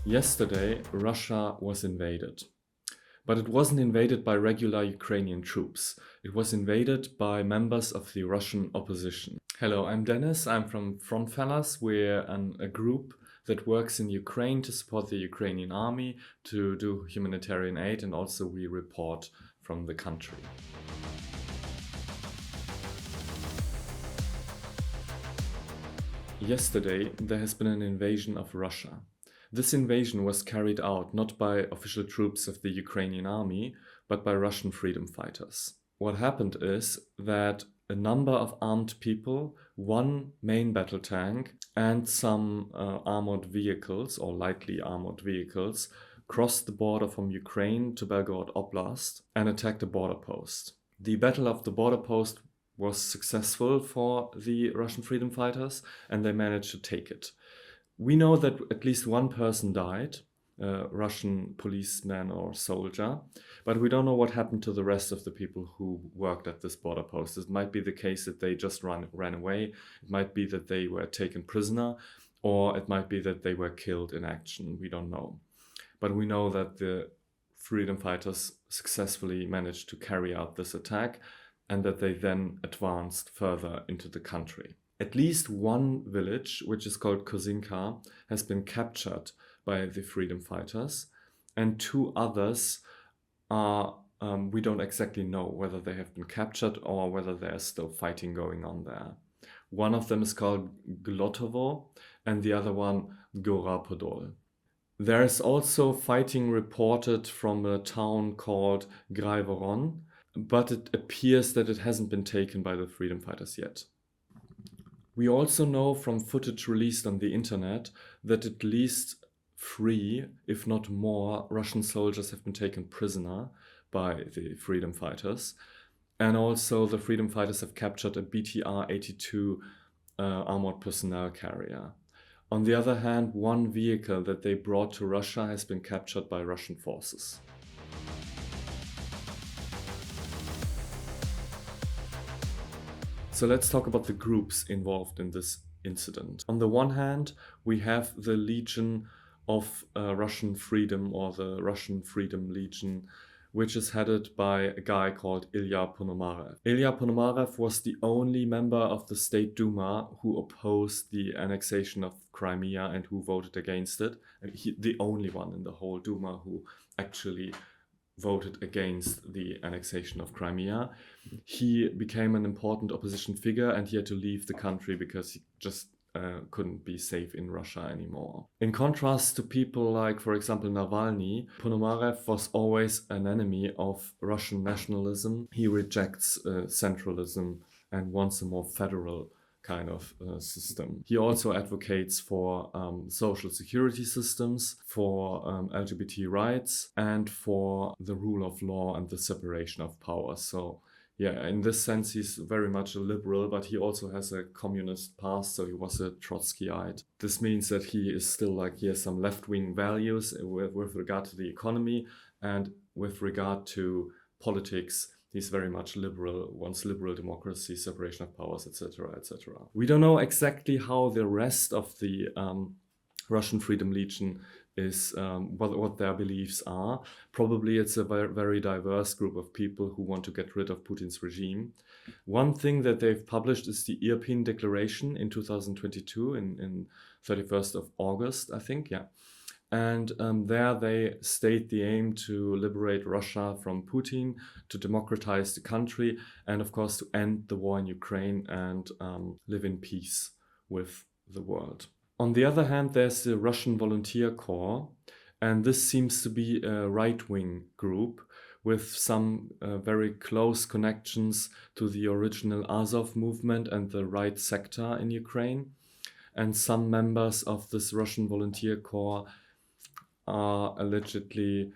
Yesterday, Russia was invaded. But it wasn't invaded by regular Ukrainian troops. It was invaded by members of the Russian opposition. Hello, I'm Dennis. I'm from Frontfellas. We're a group that works in Ukraine to support the Ukrainian army, to do humanitarian aid, and also we report from the country. Yesterday, there has been an invasion of Russia. This invasion was carried out not by official troops of the Ukrainian army, but by Russian freedom fighters. What happened is that a number of armed people, one main battle tank, and some armored vehicles, or lightly armored vehicles, crossed the border from Ukraine to Belgorod Oblast and attacked a border post. The Battle of the Border Post was successful for the Russian freedom fighters, and they managed to take it. We know that at least one person died, a Russian policeman or soldier, but we don't know what happened to the rest of the people who worked at this border post. It might be the case that they just ran away. It might be that they were taken prisoner, or it might be that they were killed in action. We don't know. But we know that the freedom fighters successfully managed to carry out this attack, and that they then advanced further into the country. At least one village, which is called Kozinka, has been captured by the freedom fighters, and two others are, we don't exactly know whether they have been captured or whether there's still fighting going on there. One of them is called Glotovo, and the other one Gora Podol. There is also fighting reported from a town called Graivoron, but it appears that it hasn't been taken by the freedom fighters yet. We also know from footage released on the internet that at least 3, if not more, Russian soldiers have been taken prisoner by the freedom fighters. And also the freedom fighters have captured a BTR-82 armored personnel carrier. On the other hand, one vehicle that they brought to Russia has been captured by Russian forces. So let's talk about the groups involved in this incident. On the one hand, we have the Legion of Russian Freedom, or the Russian Freedom Legion, which is headed by a guy called Ilya Ponomarev. Ilya Ponomarev was the only member of the State Duma who opposed the annexation of Crimea and who voted against it. And the only one in the whole Duma who actually voted against the annexation of Crimea. He became an important opposition figure, and he had to leave the country because he just couldn't be safe in Russia anymore. In contrast to people like, for example, Navalny, Ponomarev was always an enemy of Russian nationalism. He rejects centralism and wants a more federal kind of system. He also advocates for social security systems, for LGBT rights, and for the rule of law and the separation of powers. So yeah, in this sense, he's very much a liberal, but he also has a communist past, so he was a Trotskyite. This means that he is still he has some left-wing values with regard to the economy, and with regard to politics, he's very much liberal, wants liberal democracy, separation of powers, etc., etc. We don't know exactly how the rest of the Russian Freedom Legion is, what their beliefs are. Probably it's a very diverse group of people who want to get rid of Putin's regime. One thing that they've published is the Irpin Declaration in 2022, in 31st of August, I think, yeah. And there they state the aim to liberate Russia from Putin, to democratize the country, and of course to end the war in Ukraine and live in peace with the world. On the other hand, there's the Russian Volunteer Corps, and this seems to be a right-wing group with some very close connections to the original Azov movement and the right sector in Ukraine. And some members of this Russian Volunteer Corps are allegedly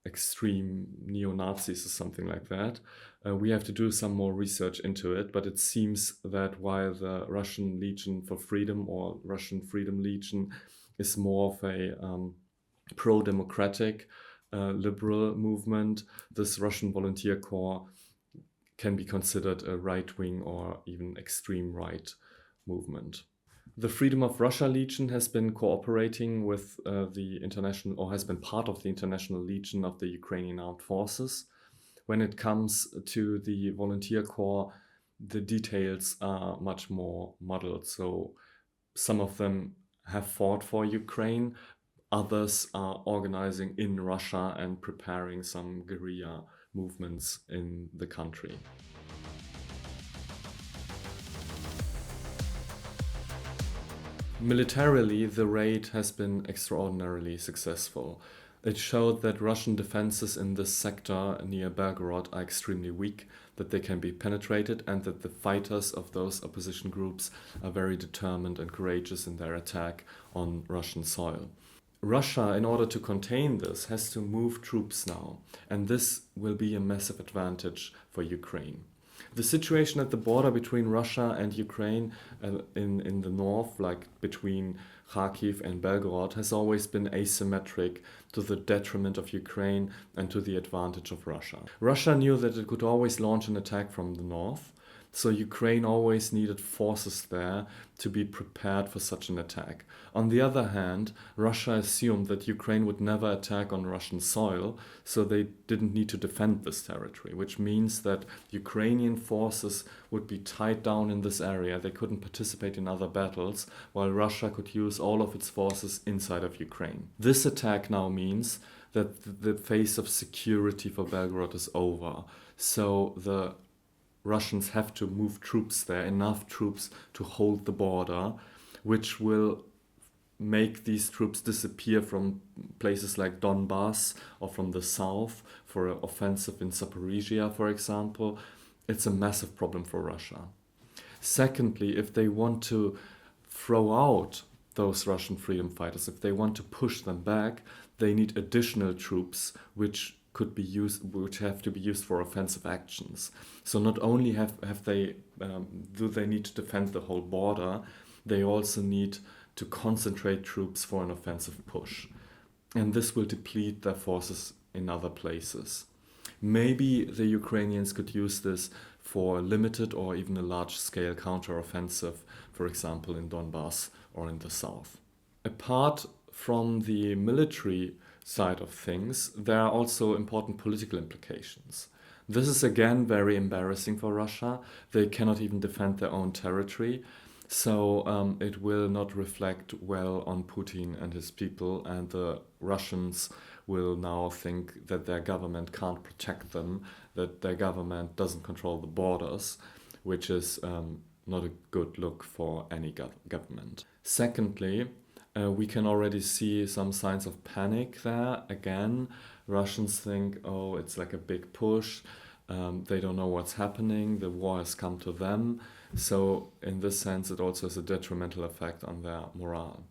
extreme neo-Nazis or something like that. We have to do some more research into it, but it seems that while the Russian Legion for Freedom, or Russian Freedom Legion, is more of a pro-democratic liberal movement, this Russian Volunteer Corps can be considered a right-wing or even extreme right movement. The Freedom of Russia Legion has been cooperating with the international, or has been part of the International Legion of the Ukrainian Armed Forces. When it comes to the volunteer corps, the details are much more muddled. So some of them have fought for Ukraine, others are organizing in Russia and preparing some guerrilla movements in the country. Militarily, the raid has been extraordinarily successful. It showed that Russian defenses in this sector near Belgorod are extremely weak, that they can be penetrated, and that the fighters of those opposition groups are very determined and courageous in their attack on Russian soil. Russia, in order to contain this, has to move troops now, and this will be a massive advantage for Ukraine. The situation at the border between Russia and Ukraine in the north, like between Kharkiv and Belgorod, has always been asymmetric to the detriment of Ukraine and to the advantage of Russia. Russia knew that it could always launch an attack from the north, so Ukraine always needed forces there to be prepared for such an attack. On the other hand, Russia assumed that Ukraine would never attack on Russian soil, so they didn't need to defend this territory, which means that Ukrainian forces would be tied down in this area. They couldn't participate in other battles, while Russia could use all of its forces inside of Ukraine. This attack now means that the phase of security for Belgorod is over. So the Russians have to move troops there, enough troops to hold the border, which will make these troops disappear from places like Donbass or from the south for an offensive in Zaporizhia, for example. It's a massive problem for Russia. Secondly, if they want to throw out those Russian freedom fighters, if they want to push them back, they need additional troops which have to be used for offensive actions. So not only do they need to defend the whole border, they also need to concentrate troops for an offensive push. And this will deplete their forces in other places. Maybe the Ukrainians could use this for a limited or even a large-scale counteroffensive, for example in Donbass or in the south. Apart from the military side of things, there are also important political implications. This is again very embarrassing for Russia. They cannot even defend their own territory, so it will not reflect well on Putin and his people, and the Russians will now think that their government can't protect them, that their government doesn't control the borders, which is not a good look for any government. Secondly, we can already see some signs of panic there. Again, Russians think, oh, it's like a big push. They don't know what's happening. The war has come to them. So in this sense, it also has a detrimental effect on their morale.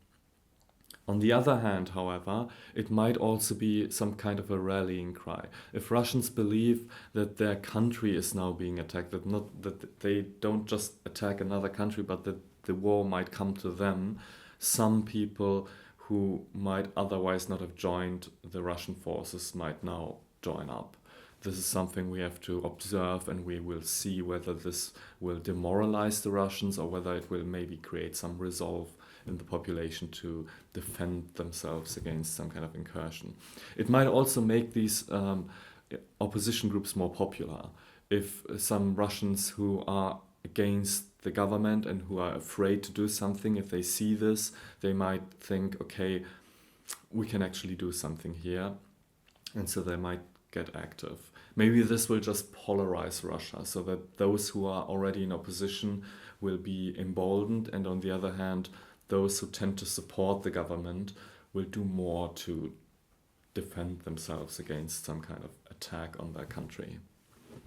On the other hand, however, it might also be some kind of a rallying cry. If Russians believe that their country is now being attacked, that they don't just attack another country, but that the war might come to them, some people who might otherwise not have joined the Russian forces might now join up. This is something we have to observe, and we will see whether this will demoralize the Russians or whether it will maybe create some resolve in the population to defend themselves against some kind of incursion. It might also make these opposition groups more popular. If some Russians who are against the government and who are afraid to do something, if they see this, they might think, okay, we can actually do something here. And so they might get active. Maybe this will just polarize Russia so that those who are already in opposition will be emboldened, and on the other hand, those who tend to support the government will do more to defend themselves against some kind of attack on their country.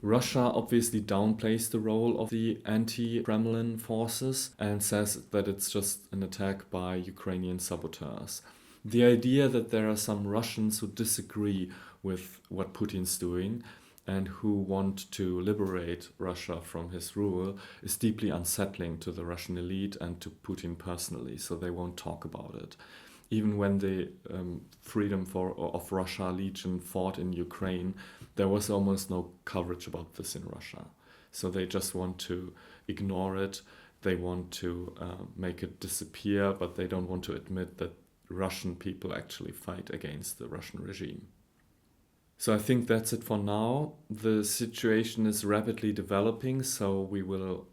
Russia obviously downplays the role of the anti-Kremlin forces and says that it's just an attack by Ukrainian saboteurs. The idea that there are some Russians who disagree with what Putin's doing and who want to liberate Russia from his rule is deeply unsettling to the Russian elite and to Putin personally, so they won't talk about it. Even when the Freedom of Russia Legion fought in Ukraine, there was almost no coverage about this in Russia. So they just want to ignore it they want to make it disappear, but they don't want to admit that Russian people actually fight against the Russian regime. So I think that's it for now. The situation is rapidly developing, so we will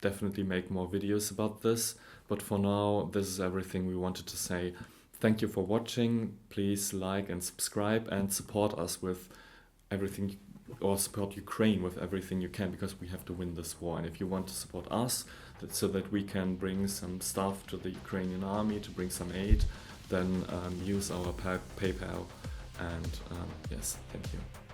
definitely make more videos about this. But for now, this is everything we wanted to say. Thank you for watching. Please like and subscribe and support us with everything, or support Ukraine with everything you can, because we have to win this war. And if you want to support us so that we can bring some stuff to the Ukrainian army, to bring some aid, then use our PayPal. And yes, thank you.